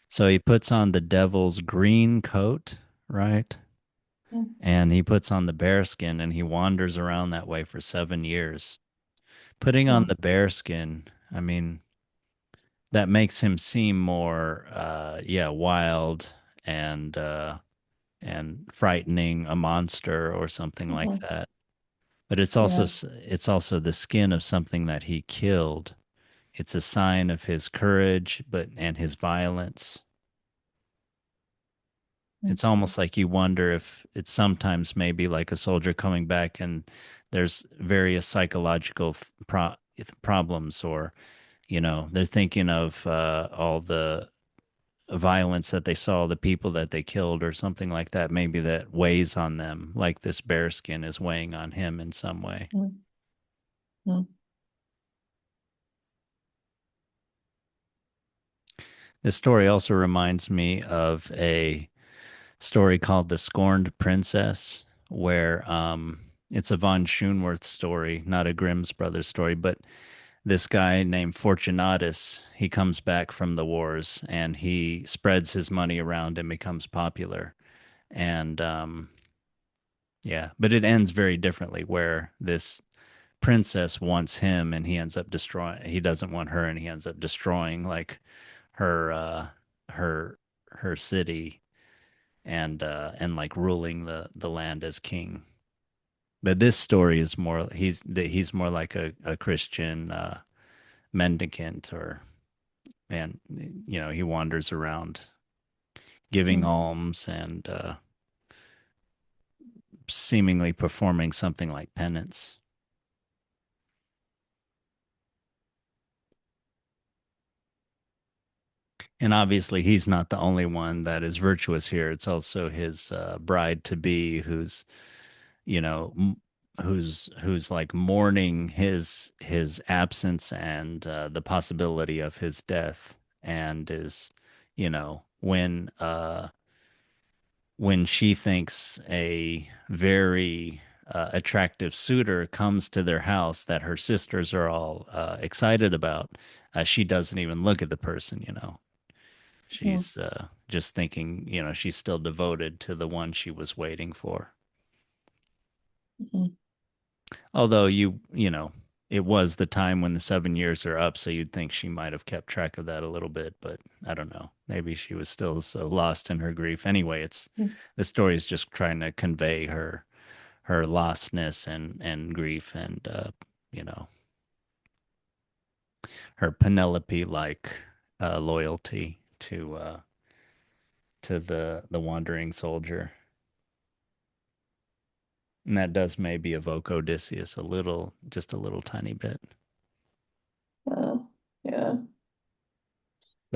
So he puts on the devil's green coat, right? Mm. And he puts on the bearskin and he wanders around that way for 7 years. Putting on Mm. the bearskin, I mean, that makes him seem more, yeah, wild and and frightening, a monster or something like Mhm. that. But it's also Yeah. it's also the skin of something that he killed. It's a sign of his courage, but and his violence. It's Mhm. almost like you wonder if it's sometimes maybe like a soldier coming back and there's various psychological problems, or they're thinking of all the violence that they saw, the people that they killed, or something like that. Maybe that weighs on them, like this bearskin is weighing on him in some way. Mm. Mm. This story also reminds me of a story called The Scorned Princess, where it's a von Schonwerth story, not a Grimm's brothers story, but this guy named Fortunatus, he comes back from the wars and he spreads his money around and becomes popular. And yeah, but it ends very differently where this princess wants him and he ends up destroying, he doesn't want her and he ends up destroying like her her her city and like ruling the land as king. But this story is more he's more like a Christian mendicant, or and he wanders around giving Mm. alms and seemingly performing something like penance. And obviously, he's not the only one that is virtuous here. It's also his bride to be, who's you know who's like mourning his absence and the possibility of his death, and is when she thinks a very attractive suitor comes to their house that her sisters are all excited about, she doesn't even look at the person. Mm. She's just thinking, she's still devoted to the one she was waiting for. Mhm. Although it was the time when the 7 years are up, so you'd think she might have kept track of that a little bit, but I don't know. Maybe she was still so lost in her grief. Anyway, Mm. the story is just trying to convey her lostness and grief, and you know her Penelope like loyalty to the wandering soldier. And that does maybe evoke Odysseus a little, just a little tiny bit. Uh, yeah.